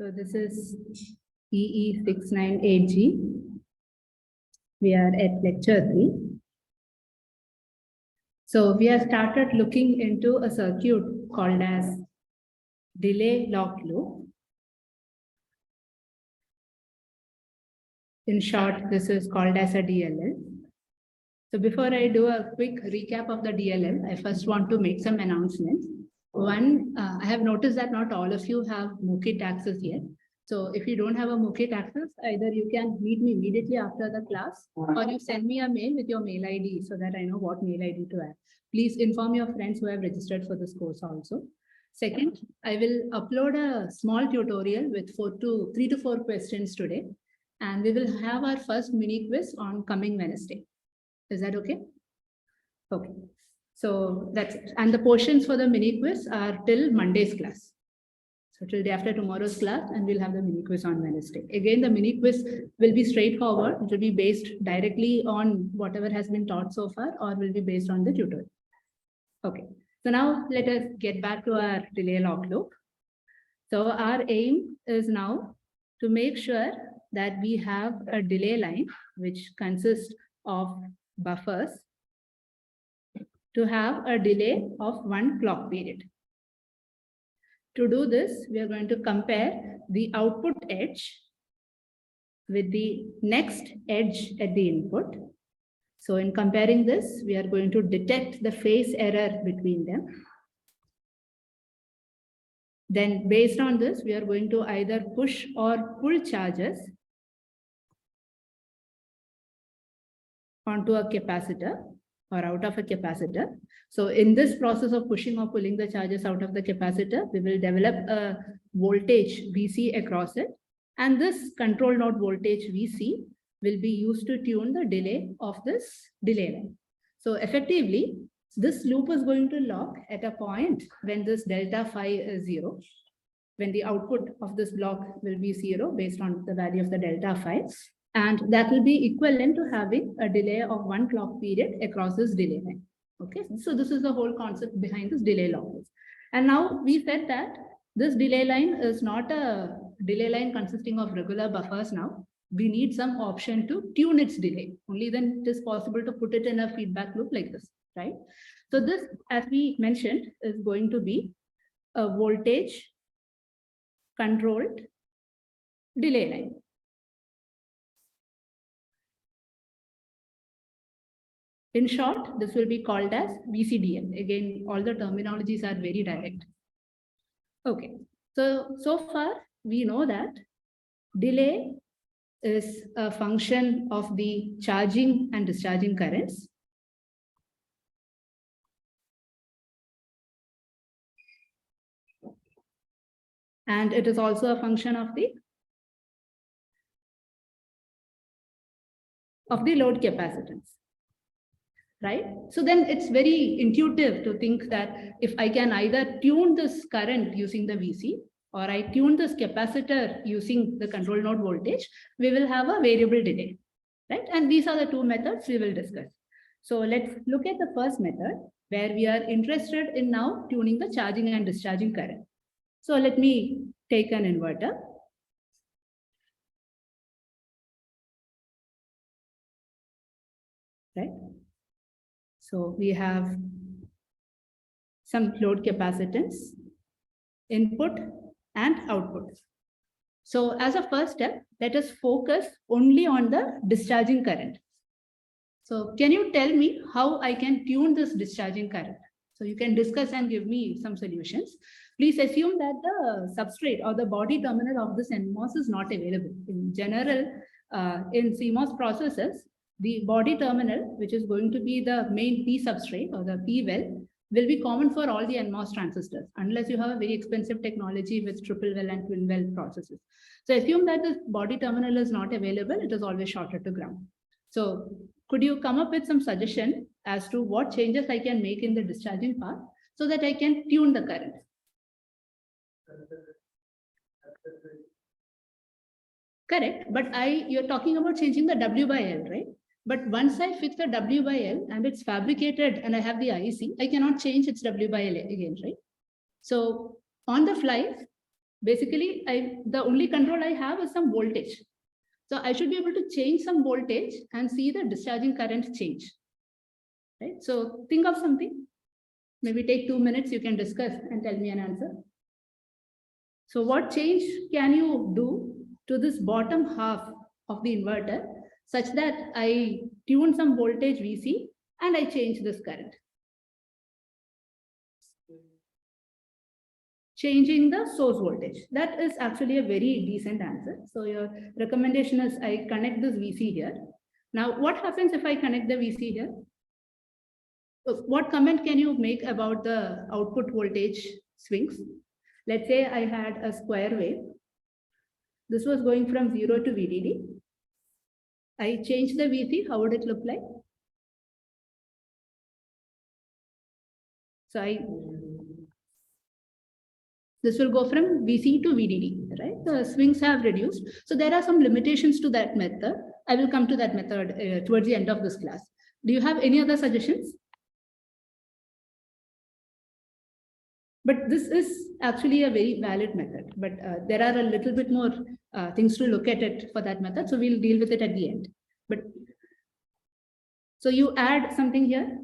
So this is EE698G. We are at lecture 3. So we have started looking into a circuit called as delay lock loop. In short, this is called as a DLL. So before I do a quick recap of the DLL, I first want to make some announcements. One, I have noticed that not all of you have Mookit access yet. So if you don't have a Mookit access, either you can meet me immediately after the class, or you send me a mail with your mail ID so that I know what mail ID to add. Please inform your friends who have registered for this course also. Second, I will upload a small tutorial with 3 to 4 questions today, and we will have our first mini quiz on coming Wednesday. Is that okay? Okay. So that's it. And the portions for the mini quiz are till Monday's class. So till day after tomorrow's class, and we'll have the mini quiz on Wednesday. Again, the mini quiz will be straightforward. It will be based directly on whatever has been taught so far, or will be based on the tutorial. Okay. So now let us get back to our delay lock loop. So our aim is now to make sure that we have a delay line which consists of buffers to have a delay of 1 clock period. To do this, we are going to compare the output edge with the next edge at the input. So in comparing this, we are going to detect the phase error between them. Then based on this, we are going to either push or pull charges onto a capacitor or out of a capacitor. So in this process of pushing or pulling the charges out of the capacitor, we will develop a voltage VC across it. And this control node voltage VC will be used to tune the delay of this delay line. So effectively, this loop is going to lock at a point when this delta phi is 0, when the output of this block will be 0 based on the value of the delta phi. And that will be equivalent to having a delay of 1 clock period across this delay line. Okay, so this is the whole concept behind this delay lock loop. And now we said that this delay line is not a delay line consisting of regular buffers now. We need some option to tune its delay. Only then it is possible to put it in a feedback loop like this, right? So this, as we mentioned, is going to be a voltage controlled delay line. In short, this will be called as VCDL. Again, all the terminologies are very direct. Okay, so far we know that delay is a function of the charging and discharging currents. And it is also a function of the load capacitance. Right? So then it's very intuitive to think that if I can either tune this current using the VC, or I tune this capacitor using the control node voltage, we will have a variable delay, right? And these are the two methods we will discuss. So let's look at the first method where we are interested in now tuning the charging and discharging current. So let me take an inverter. Right? So we have some load capacitance, input and output. So as a first step, let us focus only on the discharging current. So can you tell me how I can tune this discharging current? So you can discuss and give me some solutions. Please assume that the substrate or the body terminal of this NMOS is not available. In general, in CMOS processes, the body terminal, which is going to be the main P substrate or the P well, will be common for all the NMOS transistors, unless you have a very expensive technology with triple well and twin well processes. So assume that the body terminal is not available, it is always shorted to ground. So could you come up with some suggestion as to what changes I can make in the discharging part so that I can tune the current? Correct, but you're talking about changing the W by L, right? But once I fix the W by L and it's fabricated and I have the IC, I cannot change its W by L again, right? So on the fly, basically the only control I have is some voltage. So I should be able to change some voltage and see the discharging current change. Right? So think of something. Maybe take 2 minutes, you can discuss and tell me an answer. So what change can you do to this bottom half of the inverter such that I tune some voltage VC and I change this current? Changing the source voltage. That is actually a very decent answer. So your recommendation is I connect this VC here. Now, what happens if I connect the VC here? What comment can you make about the output voltage swings? Let's say I had a square wave. This was going from 0 to VDD. I changed the VC. How would it look like? So this will go from VC to VDD, right? The swings have reduced. So there are some limitations to that method. I will come to that method towards the end of this class. Do you have any other suggestions? But this is actually a very valid method, but there are a little bit more things to look at it for that method. So we'll deal with it at the end. But so you add something here.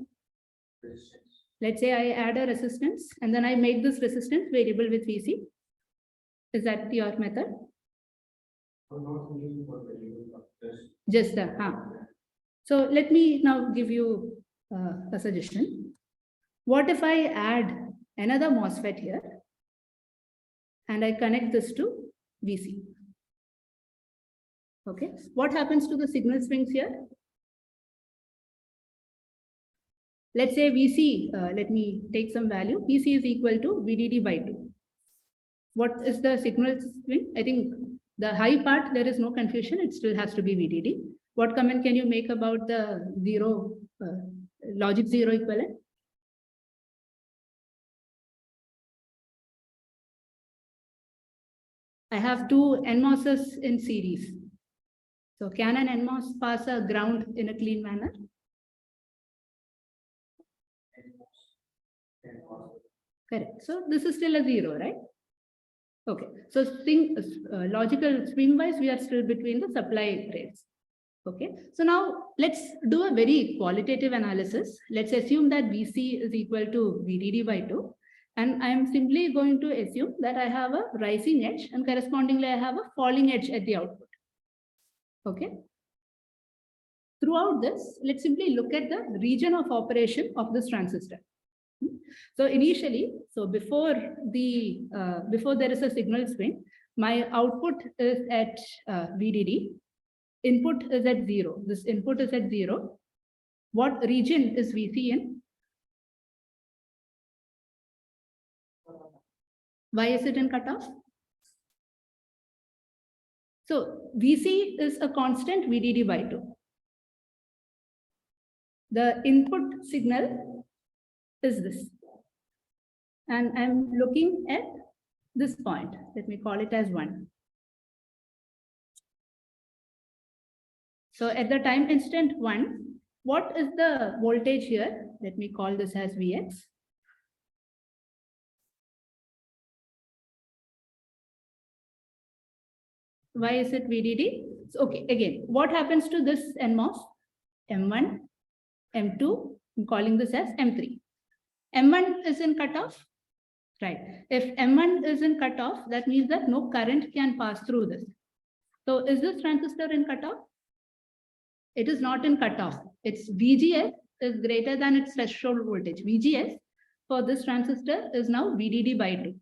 Let's say I add a resistance and then I make this resistance variable with VC. Is that your method? Just the, So let me now give you a suggestion. What if I add another MOSFET here and I connect this to VC? Okay, what happens to the signal swings here? Let's say VC, let me take some value. VC is equal to VDD by 2. What is the signal swing? I think the high part, there is no confusion. It still has to be VDD. What comment can you make about the zero, logic zero equivalent? I have two NMOSs in series. So can an NMOS pass a ground in a clean manner? Correct. So this is still a zero, right? Okay. So logical swing wise, we are still between the supply rates. Okay. So now let's do a very qualitative analysis. Let's assume that VC is equal to VDD by 2. And I'm simply going to assume that I have a rising edge and correspondingly I have a falling edge at the output. Okay. Throughout this, let's simply look at the region of operation of this transistor. So initially, so before there is a signal swing, my output is at VDD, input is at 0. This input is at 0. What region is VC in? Why is it in cutoff? So VC is a constant VDD by 2. The input signal is this. And I'm looking at this point. Let me call it as 1. So at the time instant 1, what is the voltage here? Let me call this as Vx. Why is it VDD? So, okay, again, what happens to this NMOS? M1, M2, I'm calling this as M3. M1 is in cutoff, right? If M1 is in cutoff, that means that no current can pass through this. So is this transistor in cutoff? It is not in cutoff. Its VGS is greater than its threshold voltage. VGS for this transistor is now VDD by 2.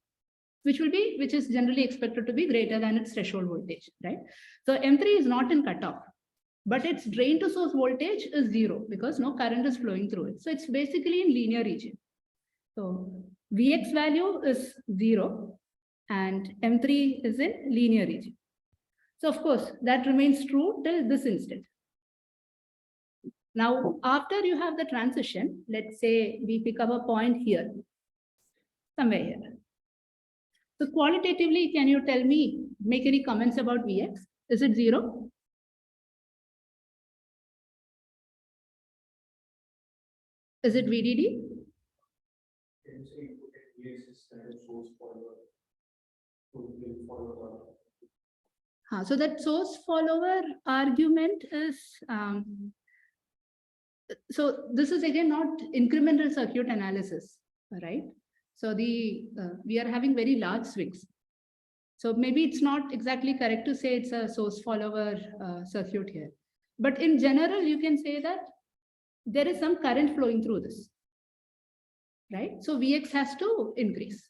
Which is generally expected to be greater than its threshold voltage, right? So M3 is not in cutoff, but its drain to source voltage is 0 because no current is flowing through it. So it's basically in linear region. So Vx value is 0 and M3 is in linear region. So of course, that remains true till this instant. Now, after you have the transition, let's say we pick up a point here, somewhere here. So qualitatively, can you tell me, make any comments about Vx? Is it 0? Is it VDD? So that source follower argument is, so this is again not incremental circuit analysis, right? So we are having very large swings. So maybe it's not exactly correct to say it's a source follower circuit here. But in general, you can say that there is some current flowing through this, right? So Vx has to increase.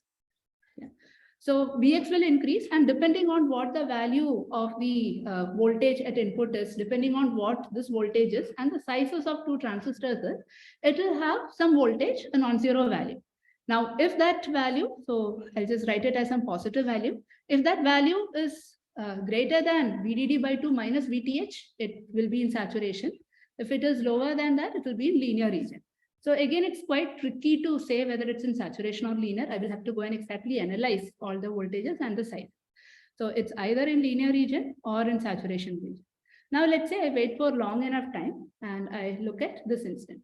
Yeah. So Vx will increase, and depending on what the value of the voltage at input is, depending on what this voltage is and the sizes of two transistors is, it will have some voltage, a non-zero value. Now, if that value, so I'll just write it as some positive value. If that value is greater than VDD by 2 minus VTH, it will be in saturation. If it is lower than that, it will be in linear region. So again, it's quite tricky to say whether it's in saturation or linear. I will have to go and exactly analyze all the voltages and the size. So it's either in linear region or in saturation region. Now let's say I wait for long enough time and I look at this instance.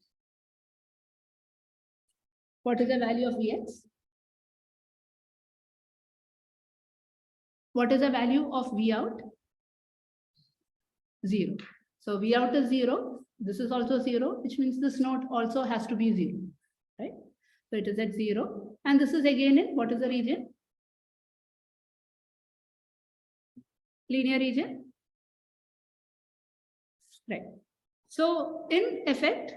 What is the value of Vx? What is the value of Vout? 0. So Vout is 0. This is also 0, which means this node also has to be 0, right? So it is at 0. And this is again in what is the region? Linear region. Right. So in effect,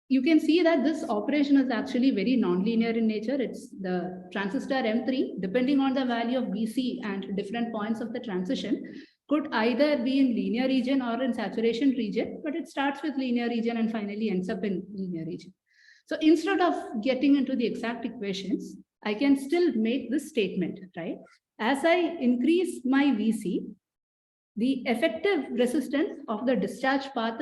you can see that this operation is actually very non-linear in nature. It's the transistor M3, depending on the value of Vc and different points of the transition, could either be in linear region or in saturation region, but it starts with linear region and finally ends up in linear region. So instead of getting into the exact equations, I can still make this statement, right? As I increase my Vc, the effective resistance of the discharge path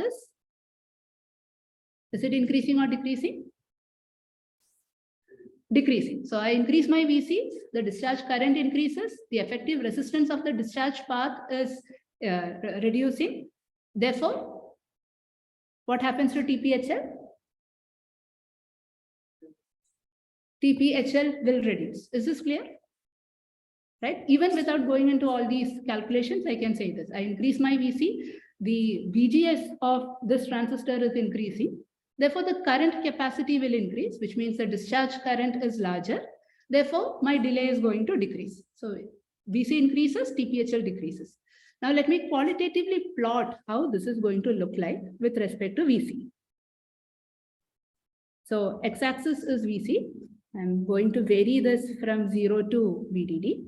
is it increasing or decreasing? Decreasing. So I increase my Vc, the discharge current increases, the effective resistance of the discharge path is reducing. Therefore, what happens to TPHL? TPHL will reduce. Is this clear? Right? Even without going into all these calculations, I can say this. I increase my Vc, the VGS of this transistor is increasing. Therefore, the current capacity will increase, which means the discharge current is larger. Therefore, my delay is going to decrease. So Vc increases, TPHL decreases. Now, let me qualitatively plot how this is going to look like with respect to Vc. So x-axis is Vc. I'm going to vary this from 0 to VDD.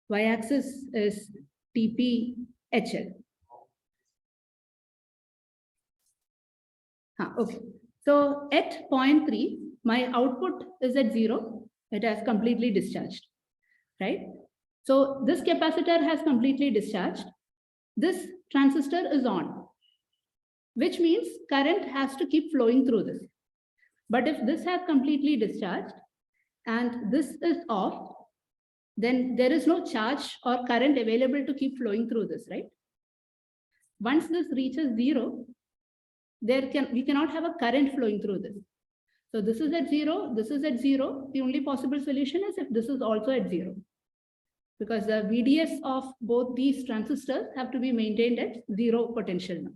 Y-axis is TPHL. Okay. So at 0.3, my output is at 0. It has completely discharged, right? So this capacitor has completely discharged. This transistor is on, which means current has to keep flowing through this. But if this has completely discharged and this is off, then there is no charge or current available to keep flowing through this, right? Once this reaches 0, we cannot have a current flowing through this. So this is at 0, this is at 0. The only possible solution is if this is also at 0. Because the VDS of both these transistors have to be maintained at 0 potential now.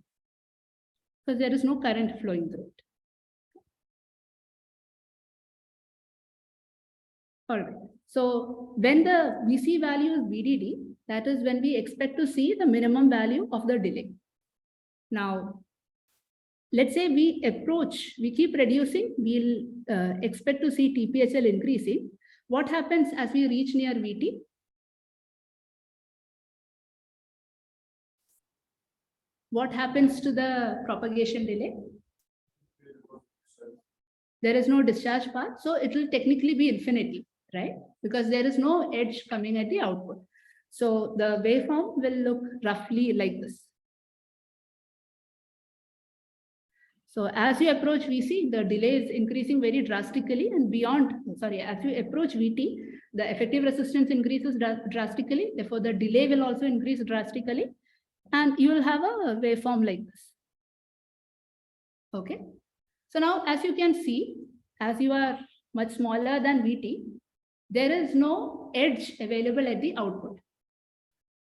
Because there is no current flowing through it. All right. So when the Vc value is VDD, that is when we expect to see the minimum value of the delay. Now, let's say we keep reducing, we'll expect to see TPHL increasing. What happens as we reach near VT? What happens to the propagation delay? There is no discharge path, so it will technically be infinity, right? Because there is no edge coming at the output. So the waveform will look roughly like this. So as you approach Vc, the delay is increasing very drastically, and as you approach Vt, the effective resistance increases drastically. Therefore, the delay will also increase drastically, and you will have a waveform like this. Okay. So now, as you can see, as you are much smaller than Vt, there is no edge available at the output.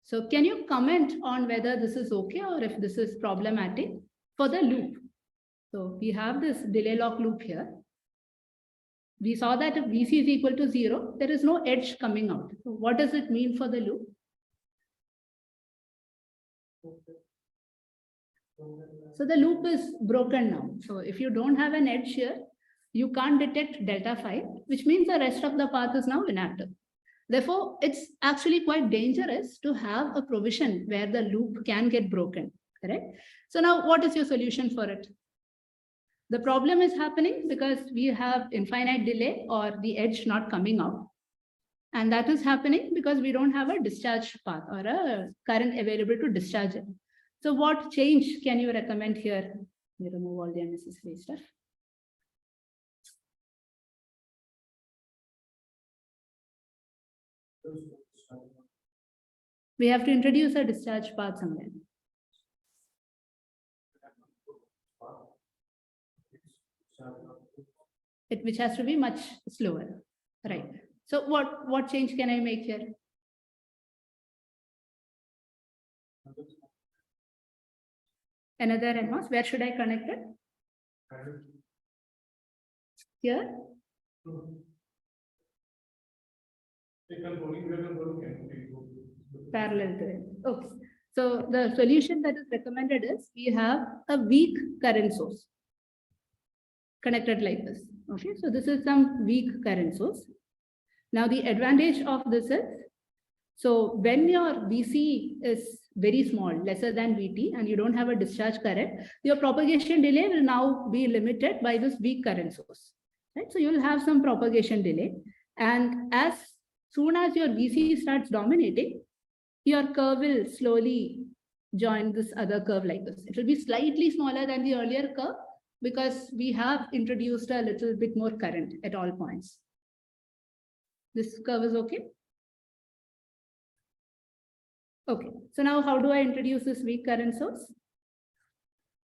So can you comment on whether this is okay or if this is problematic for the loop? So we have this delay lock loop here. We saw that if VC is equal to 0, there is no edge coming out. So what does it mean for the loop? So the loop is broken now. So if you don't have an edge here, you can't detect delta phi, which means the rest of the path is now inactive. Therefore, it's actually quite dangerous to have a provision where the loop can get broken, correct? So now what is your solution for it? The problem is happening because we have infinite delay or the edge not coming out. And that is happening because we don't have a discharge path or a current available to discharge it. So what change can you recommend here? We remove all the unnecessary stuff. We have to introduce a discharge path somewhere. Which has to be much slower, right? So what change can I make here? Another NMOS, where should I connect it? Here? Parallel to it. Okay. So the solution that is recommended is we have a weak current source connected like this. Okay, so this is some weak current source. Now the advantage of this is, so when your VC is very small, lesser than VT, and you don't have a discharge current, your propagation delay will now be limited by this weak current source. Right? So you'll have some propagation delay. And as soon as your VC starts dominating, your curve will slowly join this other curve like this. It will be slightly smaller than the earlier curve because we have introduced a little bit more current at all points. This curve is okay? Okay, so now how do I introduce this weak current source?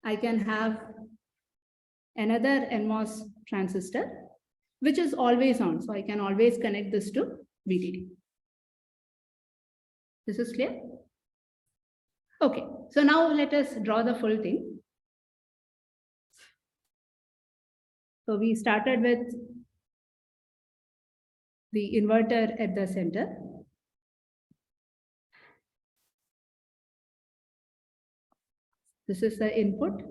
I can have another NMOS transistor, which is always on. So I can always connect this to VDD. This is clear? Okay, so now let us draw the full thing. So we started with the inverter at the center. This is the input,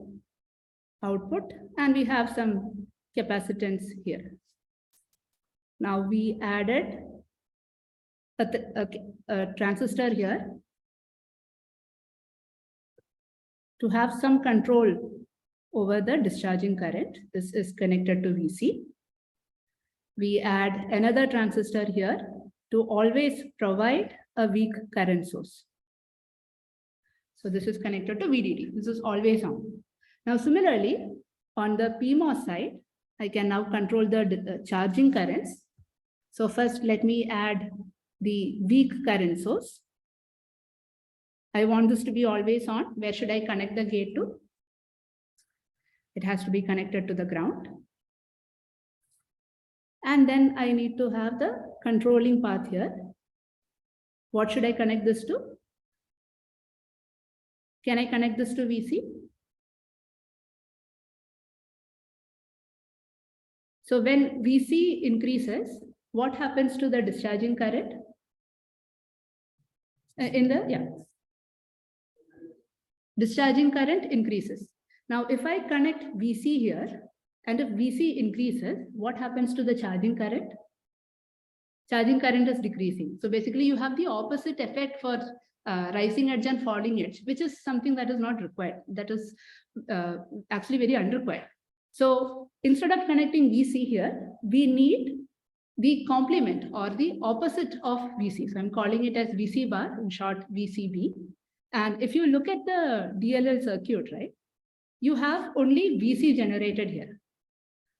output, and we have some capacitance here. Now we added a transistor here to have some control over the discharging current. This is connected to VC. We add another transistor here to always provide a weak current source. So this is connected to VDD. This is always on. Now, similarly, on the PMOS side, I can now control the charging currents. So first, let me add the weak current source. I want this to be always on. Where should I connect the gate to? It has to be connected to the ground. And then I need to have the controlling path here. What should I connect this to? Can I connect this to VC? So when VC increases, what happens to the discharging current? Discharging current increases. Now, if I connect VC here, and if VC increases, what happens to the charging current? Charging current is decreasing. So basically, you have the opposite effect for rising edge and falling edge, which is something that is not required. That is actually very unrequired. So instead of connecting VC here, we need the complement or the opposite of VC. So I'm calling it as VC bar, in short, VCB. And if you look at the DLL circuit, right, you have only VC generated here.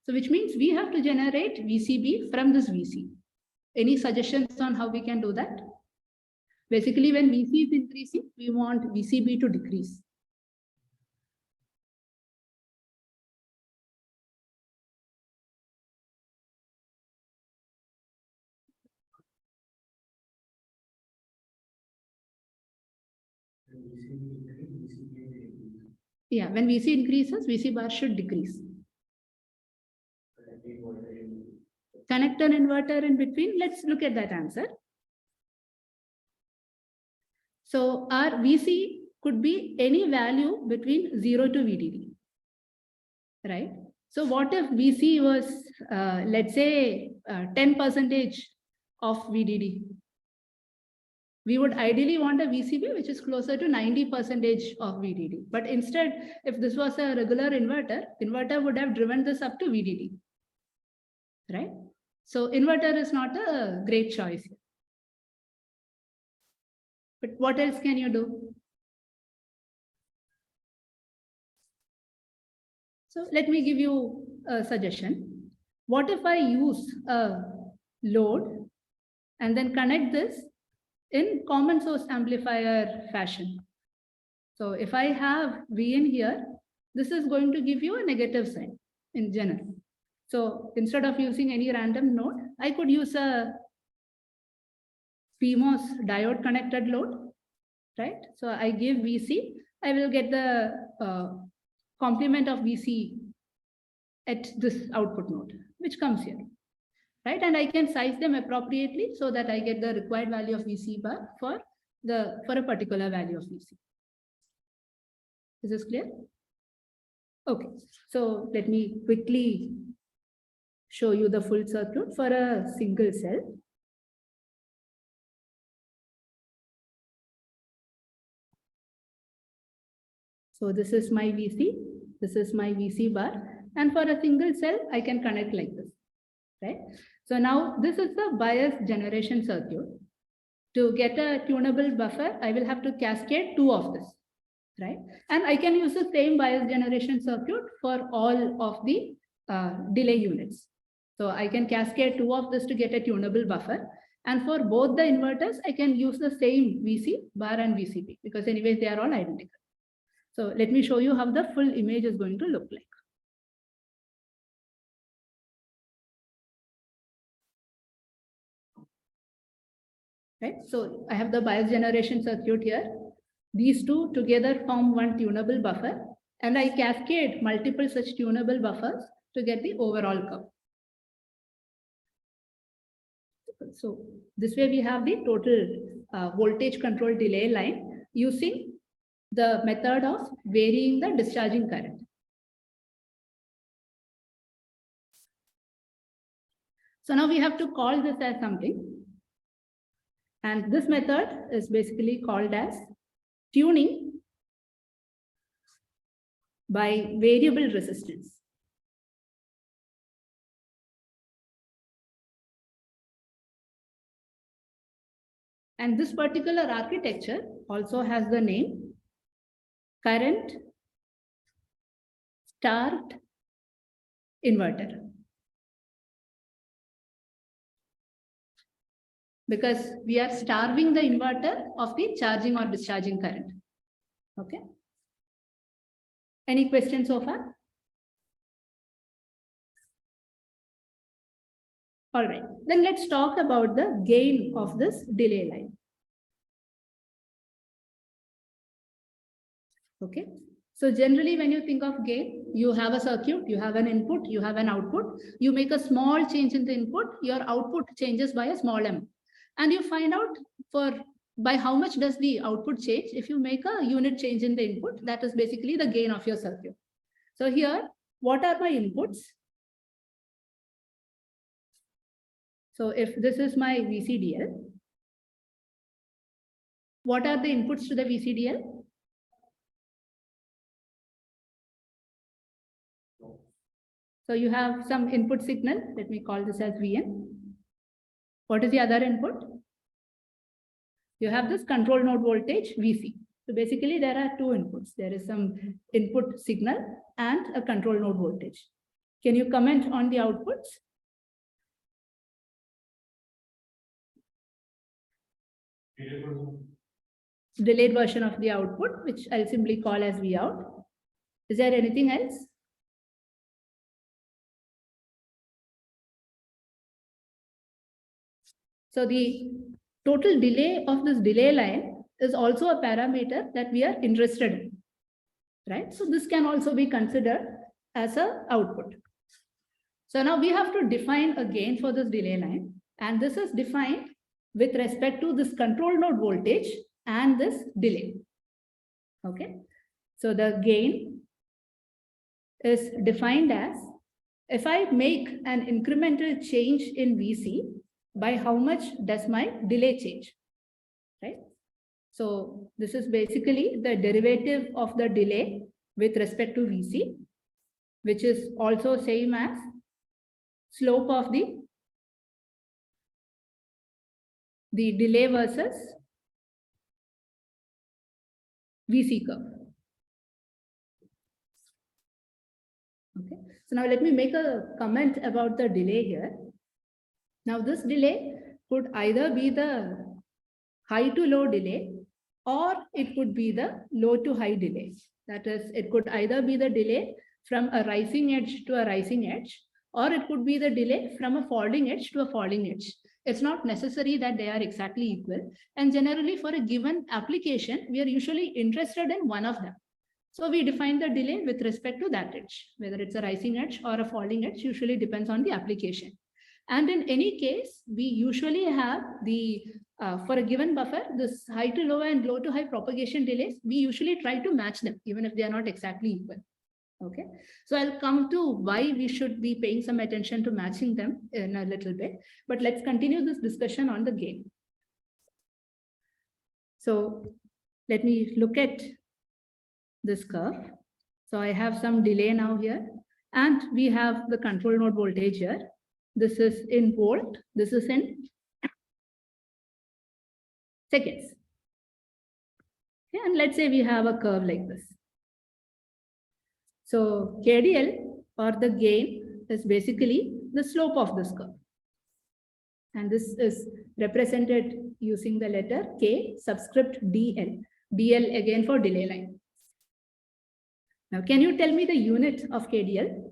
So which means we have to generate VCB from this VC. Any suggestions on how we can do that? Basically, when VC is increasing, we want VCB to decrease. Yeah, when VC increases, VC bar should decrease. Connect an inverter in between. Let's look at that answer. So our VC could be any value between 0 to VDD, right? So what if VC was, let's say, 10% of VDD? We would ideally want a VCB which is closer to 90% of VDD. But instead, if this was a regular inverter would have driven this up to VDD, right? So inverter is not a great choice. But what else can you do? So let me give you a suggestion. What if I use a load and then connect this in common source amplifier fashion? So if I have V in here, this is going to give you a negative sign in general. So instead of using any random node, I could use a PMOS diode connected load, right? So I give VC, I will get the complement of VC at this output node, which comes here, right? And I can size them appropriately so that I get the required value of VC bar for a particular value of VC. Is this clear? Okay, so let me quickly show you the full circuit for a single cell. So this is my VC, this is my VC bar, and for a single cell, I can connect like this, right? So now this is the bias generation circuit. To get a tunable buffer, I will have to cascade 2 of this, right? And I can use the same bias generation circuit for all of the delay units. So I can cascade 2 of this to get a tunable buffer. And for both the inverters, I can use the same VC bar and VCB because anyways, they are all identical. So let me show you how the full image is going to look like. Right, so I have the bias generation circuit here. These two together form one tunable buffer, and I cascade multiple such tunable buffers to get the overall curve. So this way we have the total voltage control delay line using the method of varying the discharging current. So now we have to call this as something. And this method is basically called as tuning by variable resistance. And this particular architecture also has the name current starved inverter. Because we are starving the inverter of the charging or discharging current. Okay. Any questions so far? All right, then let's talk about the gain of this delay line. Okay, so generally when you think of gain, you have a circuit, you have an input, you have an output, you make a small change in the input, your output changes by a small amount. And you find out by how much does the output change. If you make a unit change in the input, that is basically the gain of your circuit. So here, what are my inputs? So if this is my VCDL, what are the inputs to the VCDL? So you have some input signal. Let me call this as Vn. What is the other input? You have this control node voltage Vc. So basically there are two inputs. There is some input signal and a control node voltage. Can you comment on the outputs? Delayed version of the output, which I'll simply call as Vout. Is there anything else? So the total delay of this delay line is also a parameter that we are interested in, right? So this can also be considered as an output. So now we have to define a gain for this delay line, and this is defined with respect to this control node voltage and this delay. Okay, so the gain is defined as if I make an incremental change in VC, by how much does my delay change, right? So this is basically the derivative of the delay with respect to VC, which is also same as slope of the delay versus VC curve. Okay, so now let me make a comment about the delay here. Now this delay could either be the high to low delay, or it could be the low to high delay. That is, it could either be the delay from a rising edge to a rising edge, or it could be the delay from a falling edge to a falling edge. It's not necessary that they are exactly equal. And generally for a given application, we are usually interested in one of them. So we define the delay with respect to that edge, whether it's a rising edge or a falling edge, usually depends on the application. And in any case, we usually have the, for a given buffer, this high to low and low to high propagation delays, we usually try to match them, even if they are not exactly equal. Okay, so I'll come to why we should be paying some attention to matching them in a little bit, but let's continue this discussion on the gain. So let me look at this curve. So I have some delay now here, and we have the control node voltage here. This is in volt, this is in seconds. Okay, and let's say we have a curve like this. So KDL, or the gain, is basically the slope of this curve. And this is represented using the letter K subscript DL. DL again for delay line. Now, can you tell me the unit of KDL?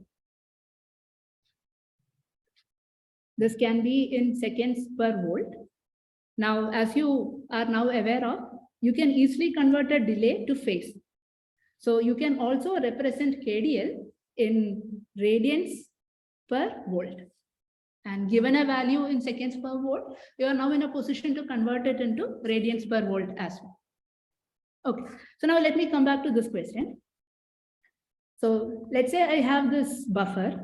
This can be in seconds per volt. Now, as you are now aware of, you can easily convert a delay to phase. So you can also represent KDL in radians per volt. And given a value in seconds per volt, you are now in a position to convert it into radians per volt as well. Okay, so now let me come back to this question. So let's say I have this buffer.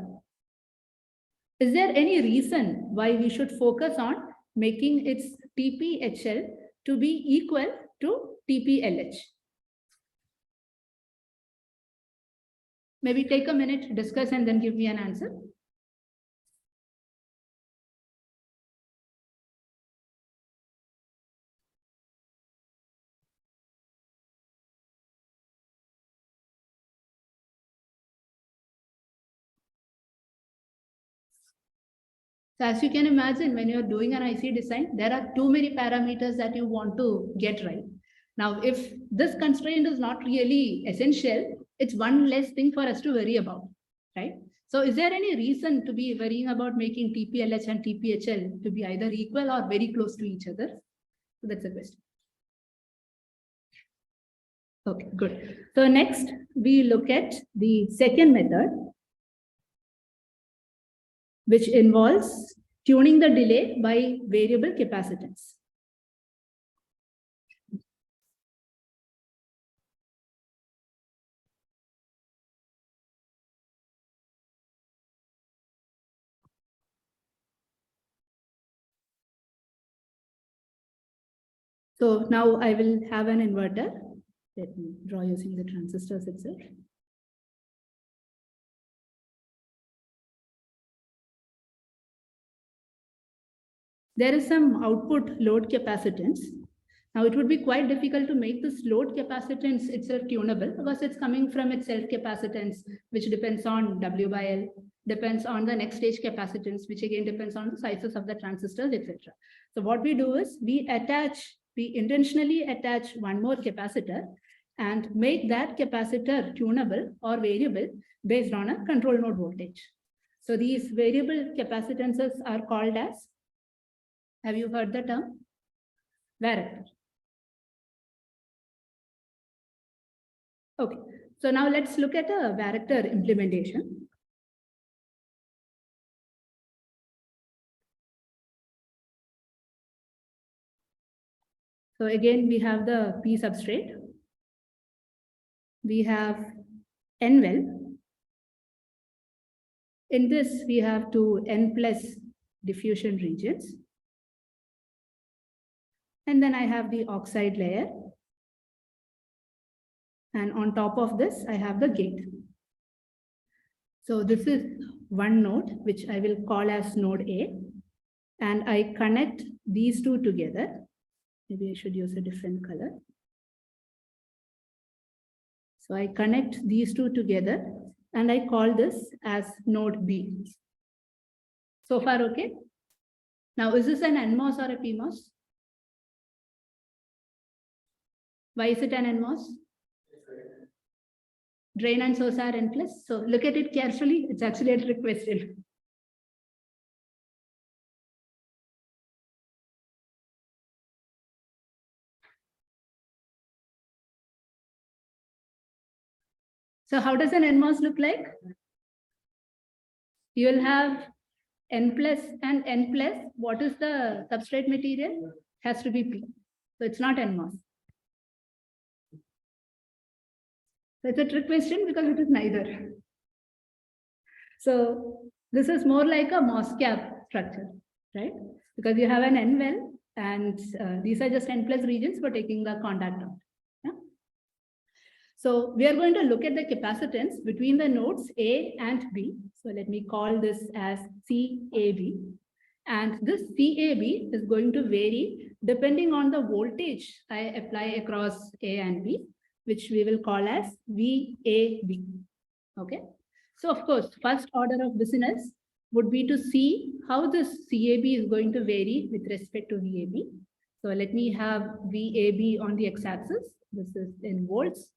Is there any reason why we should focus on making its TPHL to be equal to TPLH? Maybe take a minute, discuss, and then give me an answer. So as you can imagine, when you're doing an IC design, there are too many parameters that you want to get right. Now, if this constraint is not really essential, it's one less thing for us to worry about, right? So is there any reason to be worrying about making TPLH and TPHL to be either equal or very close to each other? So that's the question. Okay, good. So next, we look at the second method, which involves tuning the delay by variable capacitance. So now I will have an inverter. Let me draw using the transistors itself. There is some output load capacitance. Now it would be quite difficult to make this load capacitance itself tunable because it's coming from its self capacitance, which depends on W by L, depends on the next stage capacitance, which again depends on the sizes of the transistors, etc. So what we do is we intentionally attach one more capacitor and make that capacitor tunable or variable based on a control node voltage. So these variable capacitances are called as, have you heard the term? Varactor. Okay, so now let's look at a varactor implementation. So again, we have the P substrate. We have N-well. In this, we have two N plus diffusion regions. And then I have the oxide layer. And on top of this, I have the gate. So this is one node, which I will call as node A. And I connect these two together. Maybe I should use a different color. So I connect these two together and I call this as node B. So far, okay? Now, is this an NMOS or a PMOS? Why is it an NMOS? Drain and source are N plus. So look at it carefully. It's actually a trick question. So how does an NMOS look like? You will have N plus and N plus. What is the substrate material? Has to be P. So it's not NMOS. So it's a trick question because it is neither. So this is more like a MOSCAP structure, right? Because you have an N-well and these are just N plus regions for taking the contact out. Yeah? So we are going to look at the capacitance between the nodes A and B. So let me call this as CAB. And this CAB is going to vary depending on the voltage I apply across A and B, which we will call as VAB. Okay. So of course, first order of business would be to see how this CAB is going to vary with respect to VAB. So let me have VAB on the x-axis. This is in volts.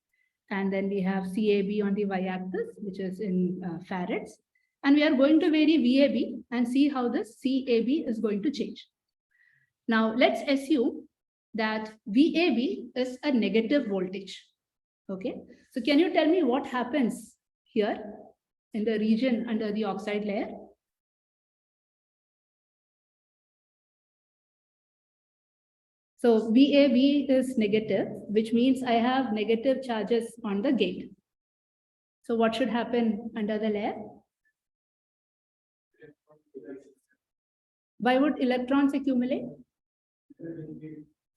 And then we have CAB on the y-axis, which is in farads. And we are going to vary VAB and see how this CAB is going to change. Now, let's assume that VAB is a negative voltage. Okay. So can you tell me what happens here in the region under the oxide layer? So VAB is negative, which means I have negative charges on the gate. So what should happen under the layer? Why would electrons accumulate?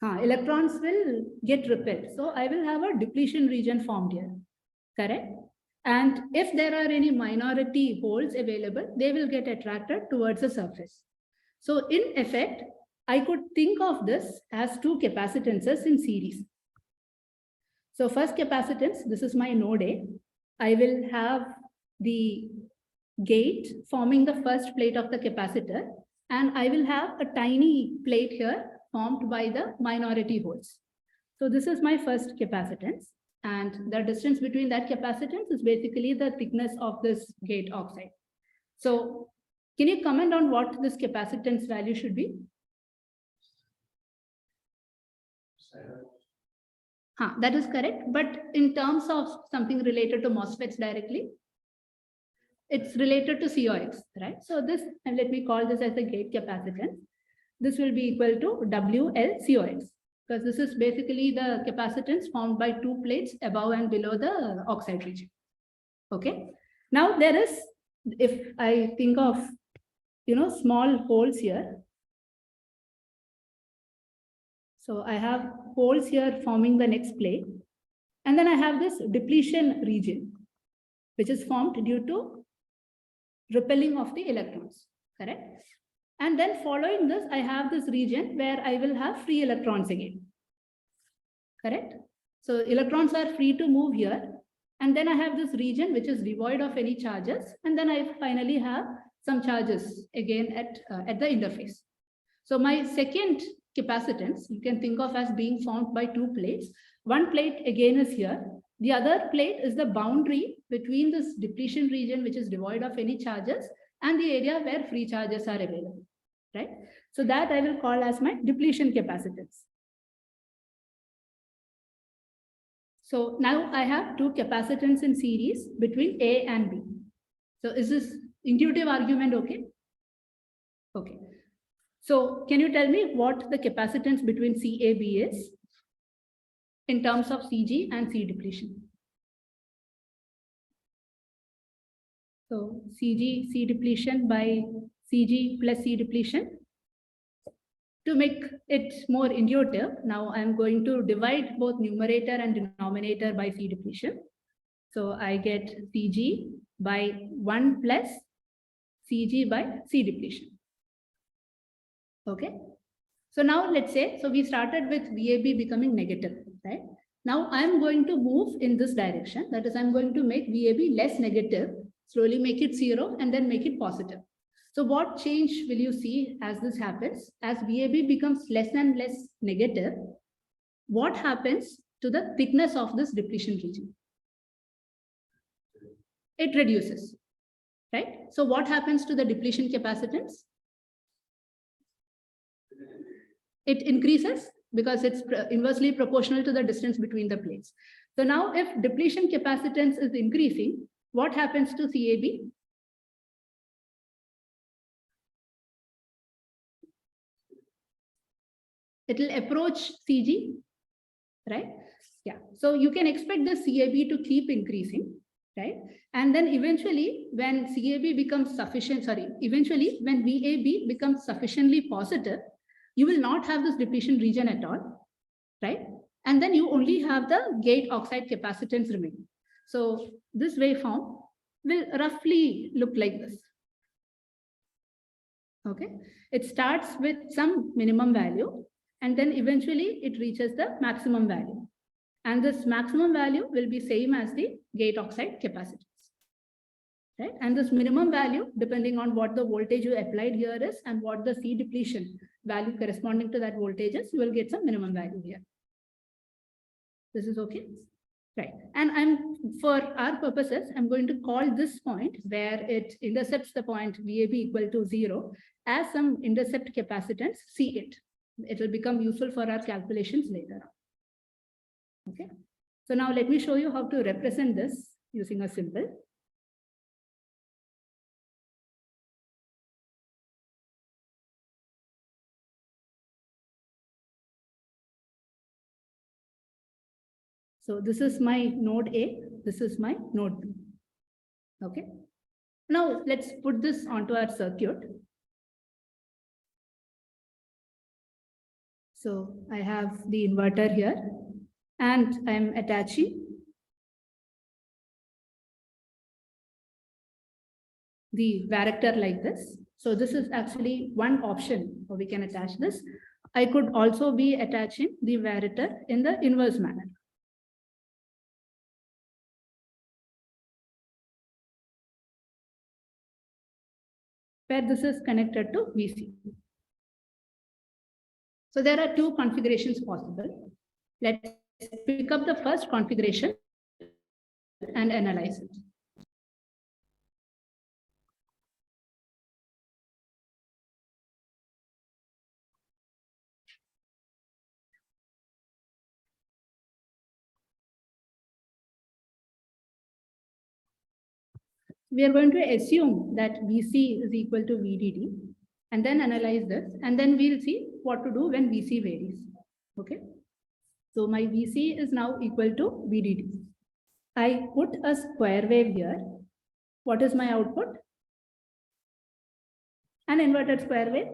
Electrons will get repelled. So I will have a depletion region formed here, correct? And if there are any minority holes available, they will get attracted towards the surface. So in effect, I could think of this as two capacitances in series. So first capacitance, this is my node A. I will have the gate forming the first plate of the capacitor, and I will have a tiny plate here formed by the minority holes. So this is my first capacitance, and the distance between that capacitance is basically the thickness of this gate oxide. So can you comment on what this capacitance value should be? That is correct. But in terms of something related to MOSFETs directly, it's related to COX, right? So this, and let me call this as a gate capacitance. This will be equal to WLCOX, because this is basically the capacitance formed by two plates above and below the oxide region. Okay. Now there is, if I think of, small holes here. So I have holes here forming the next plate. And then I have this depletion region, which is formed due to repelling of the electrons, correct? And then following this, I have this region where I will have free electrons again, correct? So electrons are free to move here. And then I have this region which is devoid of any charges. And then I finally have some charges again at the interface. So my second capacitance, you can think of as being formed by two plates. One plate again is here. The other plate is the boundary between this depletion region, which is devoid of any charges, and the area where free charges are available, right? So that I will call as my depletion capacitance. So now I have two capacitance in series between A and B. So is this intuitive argument okay? Okay. So can you tell me what the capacitance between CAB is in terms of CG and C depletion? So CG, C depletion by CG plus C depletion. To make it more intuitive, now I'm going to divide both numerator and denominator by C depletion. So I get CG by 1 plus CG by C depletion. Okay. So now let's say, so we started with VAB becoming negative, right? Now I'm going to move in this direction. That is, I'm going to make VAB less negative, slowly make it 0 and then make it positive. So what change will you see as this happens? As VAB becomes less and less negative, what happens to the thickness of this depletion region? It reduces, right? So what happens to the depletion capacitance? It increases because it's inversely proportional to the distance between the plates. So now if depletion capacitance is increasing, what happens to CAB? It will approach CG, right? Yeah. So you can expect the CAB to keep increasing, right? And then eventually when CAB becomes sufficient, eventually when VAB becomes sufficiently positive, you will not have this depletion region at all, right? And then you only have the gate oxide capacitance remaining. So this waveform will roughly look like this. Okay. It starts with some minimum value and then eventually it reaches the maximum value. And this maximum value will be same as the gate oxide capacitance. Right? And this minimum value, depending on what the voltage you applied here is and what the C depletion value corresponding to that voltage is, you will get some minimum value here. This is okay? Right. And for our purposes, I'm going to call this point where it intercepts the point VAB equal to 0 as some intercept capacitance C8. It will become useful for our calculations later on. Okay. So now let me show you how to represent this using a symbol. So this is my node A, this is my node B. Okay. Now let's put this onto our circuit. So I have the inverter here and I'm attaching the varactor like this. So this is actually one option, or we can attach this. I could also be attaching the varactor in the inverse manner. Where this is connected to VC. So there are two configurations possible. Let's pick up the first configuration and analyze it. We are going to assume that VC is equal to VDD and then analyze this, and then we'll see what to do when VC varies. Okay. So my VC is now equal to VDD. I put a square wave here. What is my output? An inverted square wave.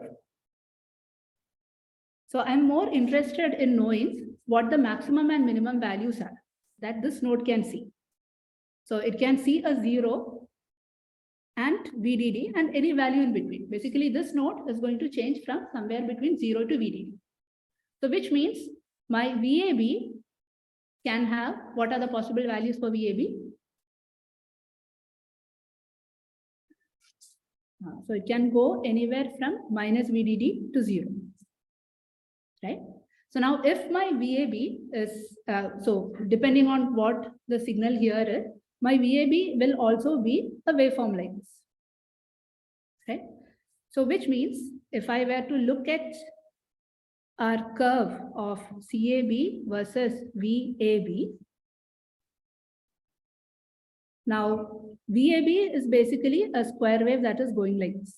So I'm more interested in knowing what the maximum and minimum values are that this node can see. So it can see a 0 and VDD and any value in between. Basically, this node is going to change from somewhere between 0 to VDD. So which means my VAB can have, what are the possible values for VAB? So it can go anywhere from minus VDD to 0, right? So now if my VAB is, so depending on what the signal here is, my VAB will also be a waveform like this, right? So which means if I were to look at our curve of CAB versus VAB, Now, VAB is basically a square wave that is going like this.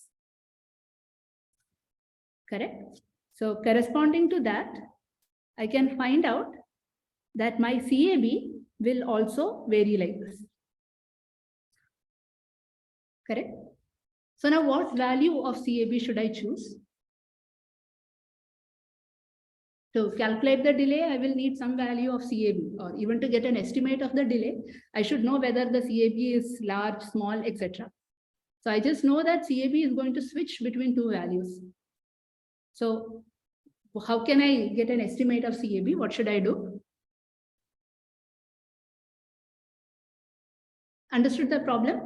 Correct? So corresponding to that, I can find out that my CAB will also vary like this. Correct? So now what value of CAB should I choose? To calculate the delay, I will need some value of CAB, or even to get an estimate of the delay, I should know whether the CAB is large, small, etc. So I just know that CAB is going to switch between two values. So how can I get an estimate of CAB? What should I do? Understood the problem?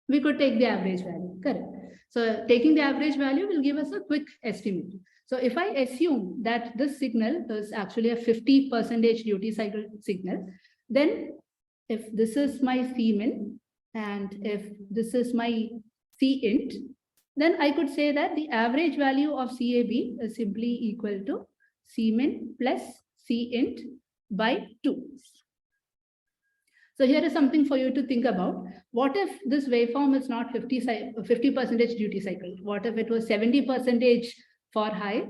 We could take the average value, correct. So taking the average value will give us a quick estimate. So if I assume that this signal is actually a 50% duty cycle signal, then if this is my Cmin and if this is my Cint, then I could say that the average value of CAB is simply equal to Cmin plus Cint by 2. So here is something for you to think about. What if this waveform is not 50% duty cycle? What if it was 70% for high,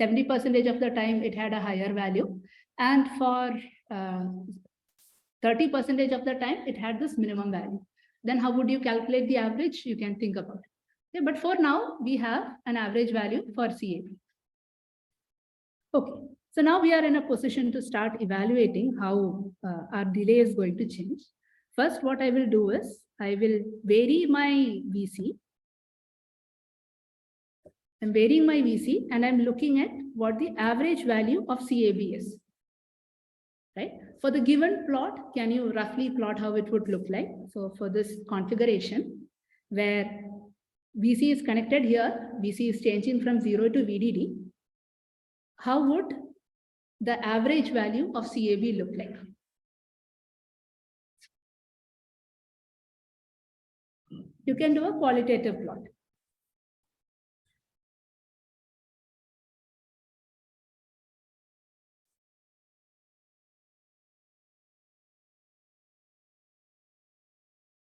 70% of the time it had a higher value, and for 30% of the time it had this minimum value? Then how would you calculate the average? You can think about it. Okay, but for now, we have an average value for CAB. Okay. So now we are in a position to start evaluating how our delay is going to change. First, what I will do is I will vary my VC. I'm varying my VC and I'm looking at what the average value of CAB is. Right? For the given plot, can you roughly plot how it would look like? So for this configuration, where VC is connected here, VC is changing from 0 to VDD, how would the average value of CAB look like? You can do a qualitative plot.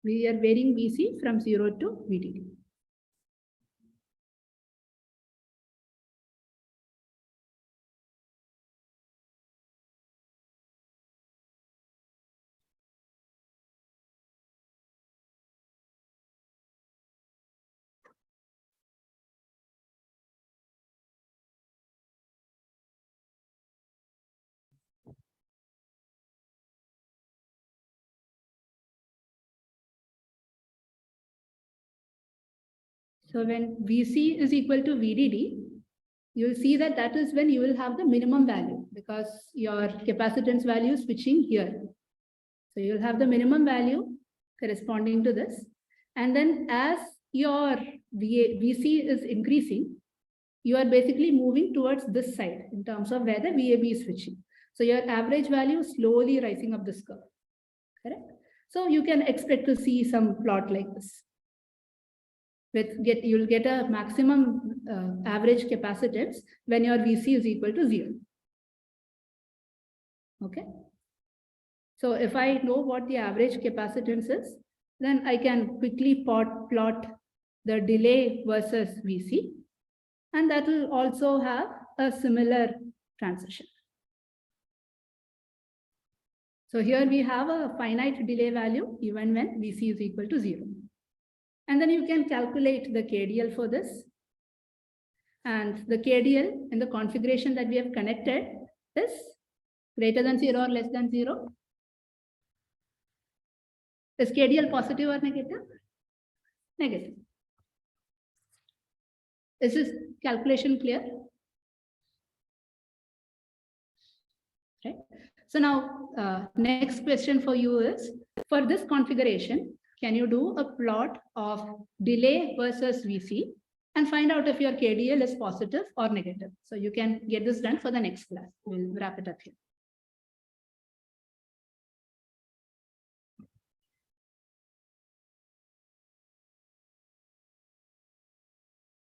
We are varying VC from 0 to VDD. So when VC is equal to VDD, you'll see that that is when you will have the minimum value, because your capacitance value is switching here. So you'll have the minimum value corresponding to this. And then as your VC is increasing, you are basically moving towards this side in terms of where the VAB is switching. So your average value is slowly rising up this curve. Correct? So you can expect to see some plot like this. You'll get a maximum average capacitance when your VC is equal to 0. Okay. So if I know what the average capacitance is, then I can quickly plot the delay versus VC, and that will also have a similar transition. So here we have a finite delay value even when VC is equal to 0. And then you can calculate the KDL for this. And the KDL in the configuration that we have connected is greater than 0 or less than 0. Is KDL positive or negative? Negative. Is this calculation clear? Right. So now, next question for you is, for this configuration, can you do a plot of delay versus VC and find out if your KDL is positive or negative? So you can get this done for the next class. We'll wrap it up here.